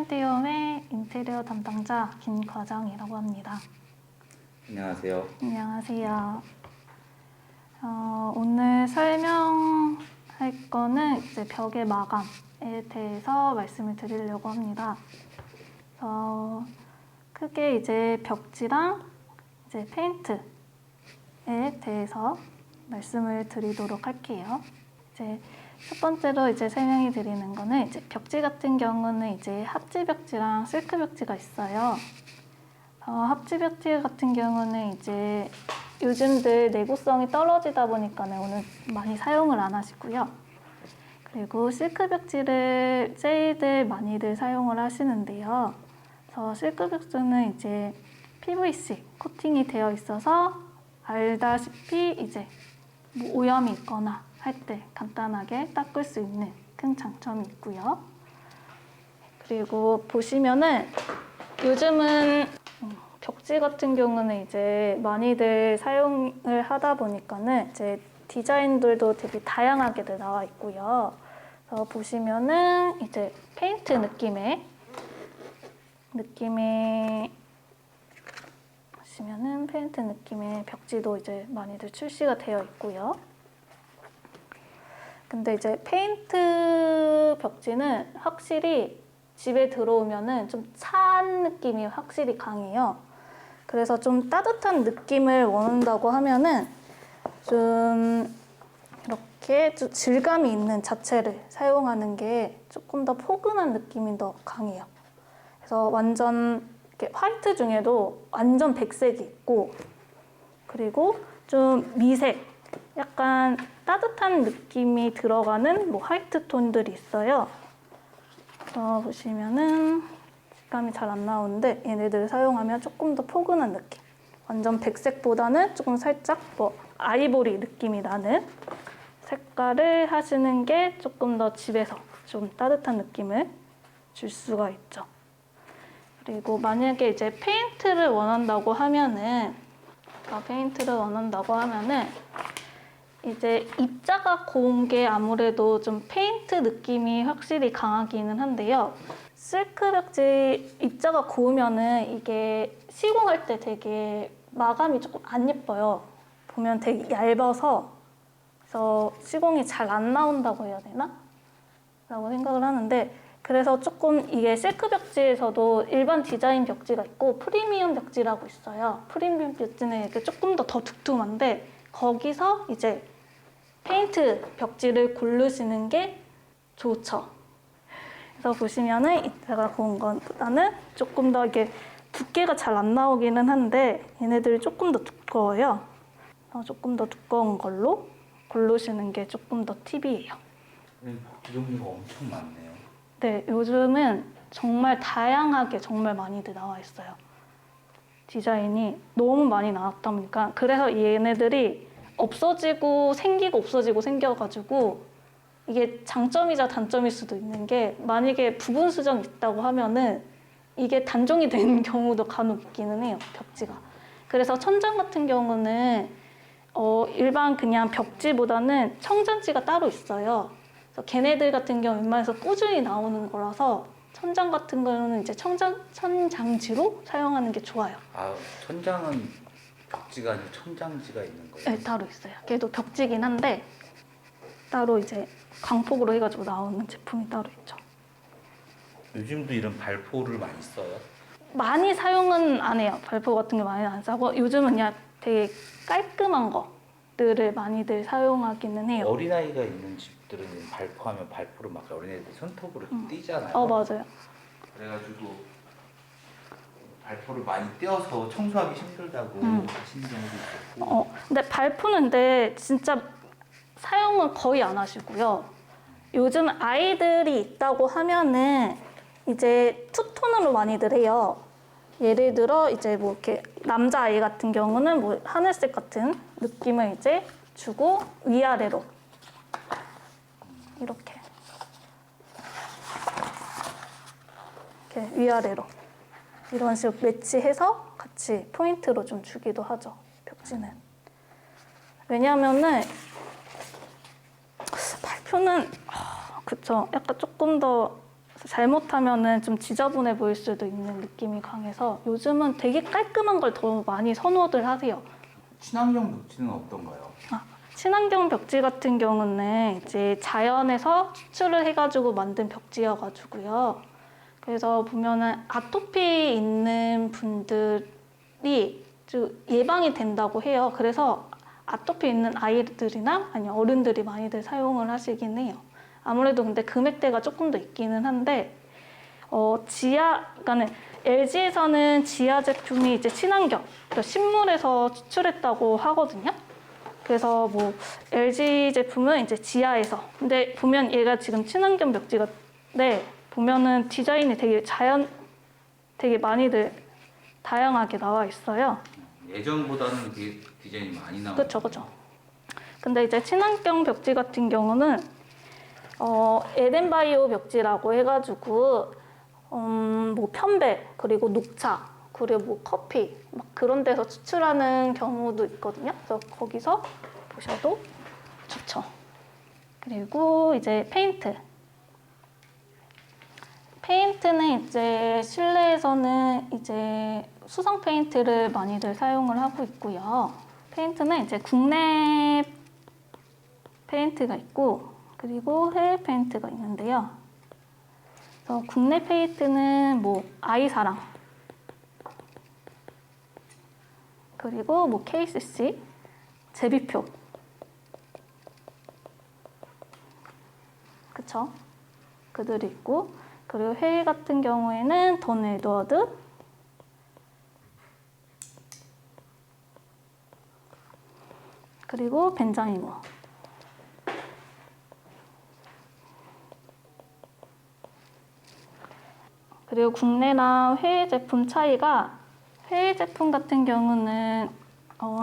프렌티움의 인테리어 담당자 김과장이라고 합니다. 안녕하세요. 안녕하세요. 오늘 설명할 거는 이제 벽의 마감에 대해서 말씀을 드리려고 합니다. 크게 이제 벽지랑 이제 페인트에 대해서 말씀을 드리도록 할게요. 이제 첫 번째로 이제 설명해 드리는 거는 이제 벽지 같은 경우는 이제 합지 벽지랑 실크 벽지가 있어요. 합지 벽지 같은 경우는 이제 요즘들 내구성이 떨어지다 보니까는 오늘 많이 사용을 안 하시고요. 그리고 실크 벽지를 제이들 많이들 사용을 하시는데요. 그래서 실크 벽지는 이제 PVC 코팅이 되어 있어서 알다시피 이제 뭐 오염이 있거나 할 때 간단하게 닦을 수 있는 큰 장점이 있고요. 그리고 보시면은 요즘은 벽지 같은 경우는 이제 많이들 사용을 하다 보니까는 이제 디자인들도 되게 다양하게 나와 있고요. 그래서 보시면은 이제 페인트 느낌의 보시면은 페인트 느낌의 벽지도 이제 많이들 출시가 되어 있고요. 근데 이제 페인트 벽지는 확실히 집에 들어오면은 좀 찬 느낌이 확실히 강해요. 그래서 좀 따뜻한 느낌을 원한다고 하면은 좀 이렇게 좀 질감이 있는 자체를 사용하는 게 조금 더 포근한 느낌이 더 강해요. 그래서 완전 이렇게 화이트 중에도 완전 백색이 있고, 그리고 좀 미색, 약간 따뜻한 느낌이 들어가는 뭐 화이트 톤들이 있어요. 보시면은 색감이 잘 안 나오는데 얘네들 사용하면 조금 더 포근한 느낌. 완전 백색보다는 조금 살짝 뭐 아이보리 느낌이 나는 색깔을 하시는 게 조금 더 집에서 좀 따뜻한 느낌을 줄 수가 있죠. 그리고 만약에 이제 페인트를 원한다고 하면은 이제 입자가 고운 게 아무래도 좀 페인트 느낌이 확실히 강하기는 한데요. 실크 벽지 입자가 고우면은 이게 시공할 때 되게 마감이 조금 안 예뻐요. 보면 되게 얇아서 그래서 시공이 잘 안 나온다고 해야 되나? 라고 생각을 하는데, 그래서 조금 이게 실크 벽지에서도 일반 디자인 벽지가 있고 프리미엄 벽지라고 있어요. 프리미엄 벽지는 이렇게 조금 더 두툼한데 거기서 이제 페인트 벽지를 고르시는 게 좋죠. 그래서 보시면은 이따가 고운 것보다는 조금 더 이게 두께가 잘 안 나오기는 한데 얘네들이 조금 더 두꺼워요. 조금 더 두꺼운 걸로 고르시는 게 조금 더 팁이에요. 벽지 종류가 엄청 많네요. 네, 요즘은 정말 다양하게 정말 많이들 나와 있어요. 디자인이 너무 많이 나왔다 보니까 그래서 얘네들이 없어지고 생기고 없어지고 생겨가지고 이게 장점이자 단점일 수도 있는 게, 만약에 부분 수정이 있다고 하면은 이게 단종이 되는 경우도 간혹 있기는 해요, 벽지가. 그래서 천장 같은 경우는 일반 그냥 벽지보다는 청장지가 따로 있어요. 그래서 걔네들 같은 경우 웬만해서 꾸준히 나오는 거라서 천장 같은 경우는 이제 천장지로 사용하는 게 좋아요. 아, 천장은 벽지가 아니고 천장지가 있는 거예요? 네, 따로 있어요. 걔도 벽지긴 한데 따로 이제 광폭으로 해가지고 나오는 제품이 따로 있죠. 요즘도 이런 발포를 많이 써요? 많이 사용은 안 해요. 발포 같은 게 많이 안 사고 요즘은 그냥 되게 깔끔한 것들을 많이들 사용하기는 해요. 어린아이가 있는 집들은 발포하면 발포를 막 어린애들 손톱으로 띄잖아요. 맞아요. 그래가지고 발포를 많이 떼어서 청소하기 힘들다고 하시는 경우도 있었고. 근데 발포는 진짜 사용은 거의 안 하시고요. 요즘 아이들이 있다고 하면은 이제 투톤으로 많이들 해요. 예를 들어 이제 뭐 이렇게 남자아이 같은 경우는 뭐 하늘색 같은 느낌을 이제 주고 위아래로 이렇게 위아래로 이런 식으로 매치해서 같이 포인트로 좀 주기도 하죠, 벽지는. 왜냐면은 발표는 그쵸, 약간 조금 더 잘못하면은 좀 지저분해 보일 수도 있는 느낌이 강해서 요즘은 되게 깔끔한 걸 더 많이 선호들 하세요. 친환경 벽지는 어떤가요? 친환경 벽지 같은 경우는 이제 자연에서 추출을 해가지고 만든 벽지여가지고요. 그래서 보면은 아토피 있는 분들이 좀 예방이 된다고 해요. 그래서 아토피 있는 아이들이나 아니면 어른들이 많이들 사용을 하시긴 해요. 아무래도 근데 금액대가 조금 더 있기는 한데, 그러니까는 LG에서는 지아 제품이 이제 친환경, 그러니까 식물에서 추출했다고 하거든요. 그래서 뭐 LG 제품은 이제 지하에서, 근데 보면 얘가 지금 친환경 벽지가, 네, 보면은 디자인이 되게 많이들 다양하게 나와 있어요. 예전보다는 이게 디자인이 많이 나오고. 그렇죠, 그렇죠. 근데 이제 친환경 벽지 같은 경우는 에덴바이오 벽지라고 해가지고 뭐 편백 그리고 녹차 그리고 뭐 커피 막 그런 데서 추출하는 경우도 있거든요. 그래서 거기서 보셔도 좋죠. 그리고 이제 페인트. 페인트는 이제 실내에서는 이제 수성 페인트를 많이들 사용을 하고 있고요. 페인트는 이제 국내 페인트가 있고 그리고 해외 페인트가 있는데요. 그래서 국내 페인트는 뭐 아이사랑 그리고 뭐 KCC, 제비표, 그쵸? 그들이 있고 그리고 해외 같은 경우에는 돈 에드워드, 그리고 벤자민 워. 그리고 국내랑 해외 제품 차이가 해외 제품 같은 경우는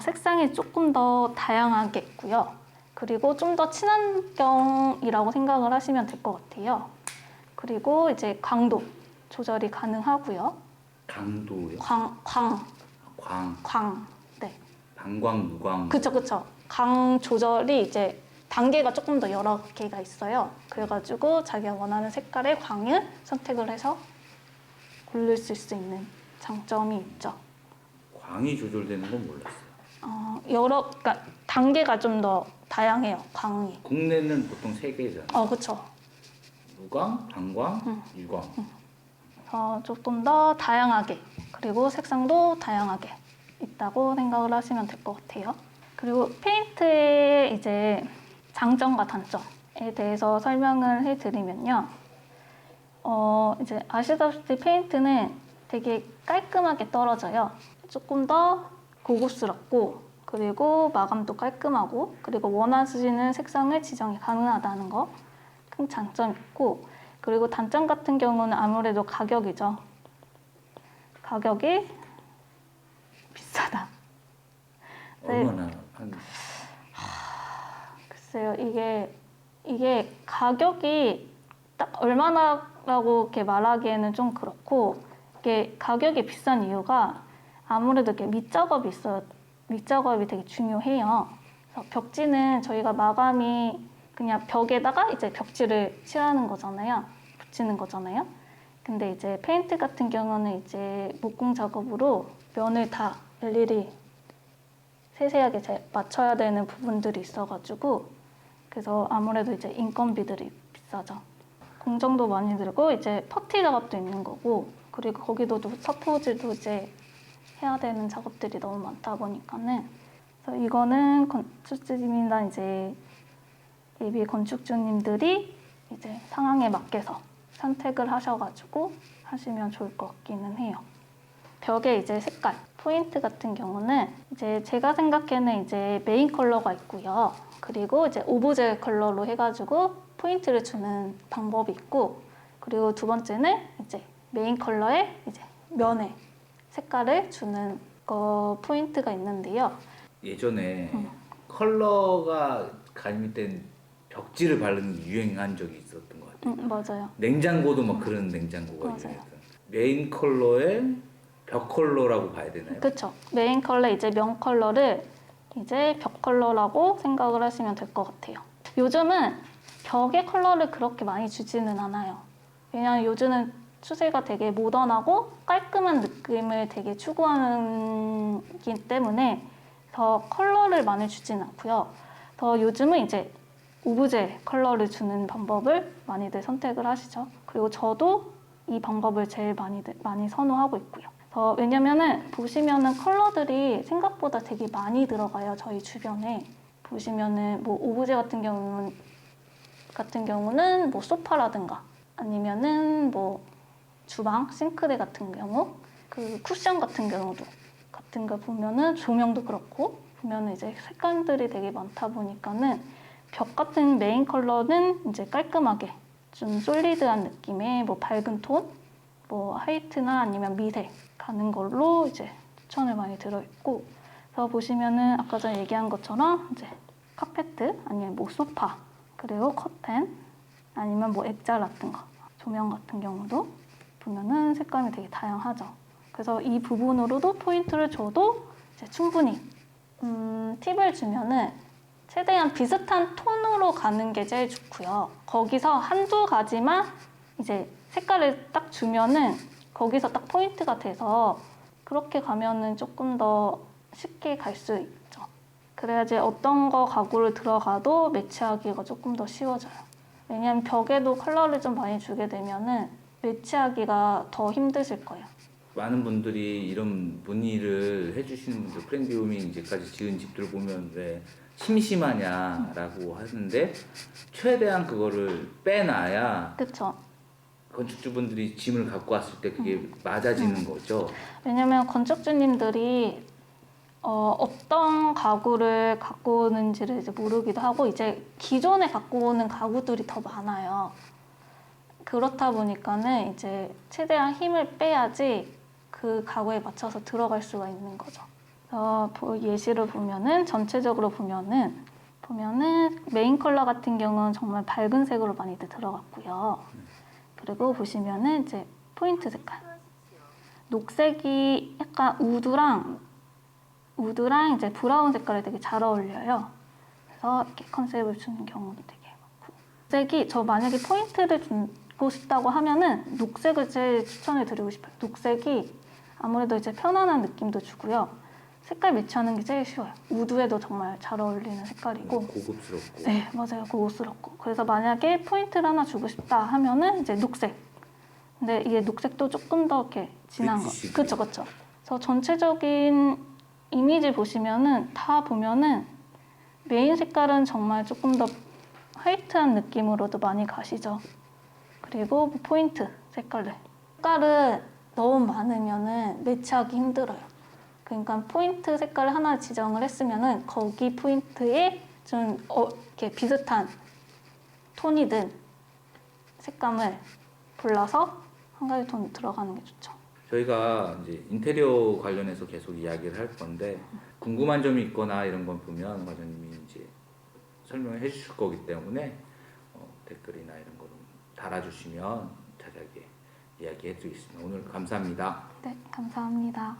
색상이 조금 더 다양하게 있고요. 그리고 좀 더 친환경이라고 생각을 하시면 될 것 같아요. 그리고 이제 강도 조절이 가능하고요. 강도요? 광. 네. 방광, 무광. 그쵸. 강 조절이 이제 단계가 조금 더 여러 개가 있어요. 그래가지고 자기가 원하는 색깔의 광을 선택을 해서 고를 수 있는 장점이 있죠. 광이 조절되는 건 몰랐어요. 그러니까 단계가 좀 더 다양해요. 광이. 국내는 보통 3개잖아요. 그쵸. 무광, 방광, 유광. 조금 더 다양하게 그리고 색상도 다양하게 있다고 생각을 하시면 될 것 같아요. 그리고 페인트의 이제 장점과 단점에 대해서 설명을 해드리면요. 이제 아시다시피 페인트는 되게 깔끔하게 떨어져요. 조금 더 고급스럽고 그리고 마감도 깔끔하고 그리고 원하시는 색상을 지정이 가능하다는 거 큰 장점이 있고 그리고 단점 같은 경우는 아무래도 가격이죠. 가격이 비싸다. 얼마나 한 글쎄요, 이게 가격이 딱 얼마나라고 이렇게 말하기에는 좀 그렇고 이게 가격이 비싼 이유가 아무래도 이렇게 밑작업이 있어요. 밑작업이 되게 중요해요. 그래서 벽지는 저희가 마감이 그냥 벽에다가 이제 벽지를 칠하는 거잖아요. 붙이는 거잖아요. 근데 이제 페인트 같은 경우는 이제 목공 작업으로 면을 다 일일이 세세하게 맞춰야 되는 부분들이 있어가지고 그래서 아무래도 이제 인건비들이 비싸죠. 공정도 많이 들고 이제 퍼티 작업도 있는 거고 그리고 거기도 서포질도 이제 해야 되는 작업들이 너무 많다 보니까는 그래서 이거는 건축주님이나 이제 예비 건축주님들이 이제 상황에 맞게서 선택을 하셔가지고 하시면 좋을 것 같기는 해요. 벽에 이제 색깔, 포인트 같은 경우는 이제 제가 생각에는 이제 메인 컬러가 있고요. 그리고 이제 오브제 컬러로 해가지고 포인트를 주는 방법이 있고, 그리고 두 번째는 이제 메인 컬러에 이제 면에 색깔을 주는 거 포인트가 있는데요. 예전에 컬러가 가미된 벽지를 바르는 유행한 적이 있었던 것 같아요. 맞아요. 냉장고도 막 그런 냉장고가 맞아요. 유행했던. 메인 컬러에 벽 컬러라고 봐야 되나요? 그렇죠. 메인 컬러 이제 면 컬러를 이제 벽 컬러라고 생각을 하시면 될 것 같아요. 요즘은 벽의 컬러를 그렇게 많이 주지는 않아요. 왜냐하면 요즘은 추세가 되게 모던하고 깔끔한 느낌을 되게 추구하기 때문에 더 컬러를 많이 주진 않고요. 더 요즘은 이제 오브제 컬러를 주는 방법을 많이들 선택을 하시죠. 그리고 저도 이 방법을 제일 많이 선호하고 있고요. 왜냐면은 보시면은 컬러들이 생각보다 되게 많이 들어가요. 저희 주변에 보시면은 뭐 오브제 같은 경우는 뭐 소파라든가 아니면은 뭐 주방 싱크대 같은 경우 그 쿠션 같은 경우도 같은 거 보면은 조명도 그렇고 보면은 이제 색감들이 되게 많다 보니까는 벽 같은 메인 컬러는 이제 깔끔하게 좀 솔리드한 느낌의 뭐 밝은 톤, 뭐 화이트나 아니면 미색 가는 걸로 이제 추천을 많이 들어 있고, 그래서 보시면은 아까 전에 얘기한 것처럼 이제 카페트 아니면 뭐 소파 그리고 커튼 아니면 뭐 액자 같은 거 조명 같은 경우도 보면은 색감이 되게 다양하죠. 그래서 이 부분으로도 포인트를 줘도 이제 충분히 팁을 주면은 최대한 비슷한 톤으로 가는 게 제일 좋고요. 거기서 한두 가지만 이제 색깔을 딱 주면은 거기서 딱 포인트가 돼서 그렇게 가면은 조금 더 쉽게 갈 수 있죠. 그래야지 어떤 거 가구를 들어가도 매치하기가 조금 더 쉬워져요. 왜냐면 벽에도 컬러를 좀 많이 주게 되면은 매치하기가 더 힘드실 거예요. 많은 분들이 이런 문의를 해주시는 분들, 프렌디홈이 이제까지 지은 집들을 보면 왜 심심하냐라고 하는데 최대한 그거를 빼놔야 그렇죠. 건축주분들이 짐을 갖고 왔을 때 그게 맞아지는 거죠. 왜냐면 건축주님들이 어떤 가구를 갖고 오는지를 이제 모르기도 하고 이제 기존에 갖고 오는 가구들이 더 많아요. 그렇다 보니까는 이제 최대한 힘을 빼야지 그 가구에 맞춰서 들어갈 수가 있는 거죠. 예시를 보면은 전체적으로 보면은 메인 컬러 같은 경우는 정말 밝은 색으로 많이들 들어갔고요. 그리고 보시면은 이제 포인트 색깔. 녹색이 약간 우드랑 이제 브라운 색깔이 되게 잘 어울려요. 그래서 이렇게 컨셉을 주는 경우도 되게 많고. 녹색이 저 만약에 포인트를 주고 싶다고 하면은 녹색을 제일 추천을 드리고 싶어요. 녹색이 아무래도 이제 편안한 느낌도 주고요. 색깔 매치하는 게 제일 쉬워요. 우드에도 정말 잘 어울리는 색깔이고. 고급스럽고. 네, 맞아요. 고급스럽고. 그래서 만약에 포인트를 하나 주고 싶다 하면은 이제 녹색. 근데 이게 녹색도 조금 더 이렇게 진한 거. 그렇죠, 그렇죠. 그래서 전체적인 이미지 보시면은 다 보면은 메인 색깔은 정말 조금 더 화이트한 느낌으로도 많이 가시죠. 그리고 뭐 포인트 색깔은 너무 많으면은 매치하기 힘들어요. 그러니까 포인트 색깔을 하나 지정을 했으면은 거기 포인트에 좀 이렇게 비슷한 톤이든 색감을 골라서 한 가지 톤 들어가는 게 좋죠. 저희가 이제 인테리어 관련해서 계속 이야기를 할 건데 궁금한 점이 있거나 이런 건 보면 과장님이 이제 설명을 해주실 거기 때문에 댓글이나 이런 거 달아주시면 자세하게 이야기해 드리겠습니다. 오늘 감사합니다. 네, 감사합니다.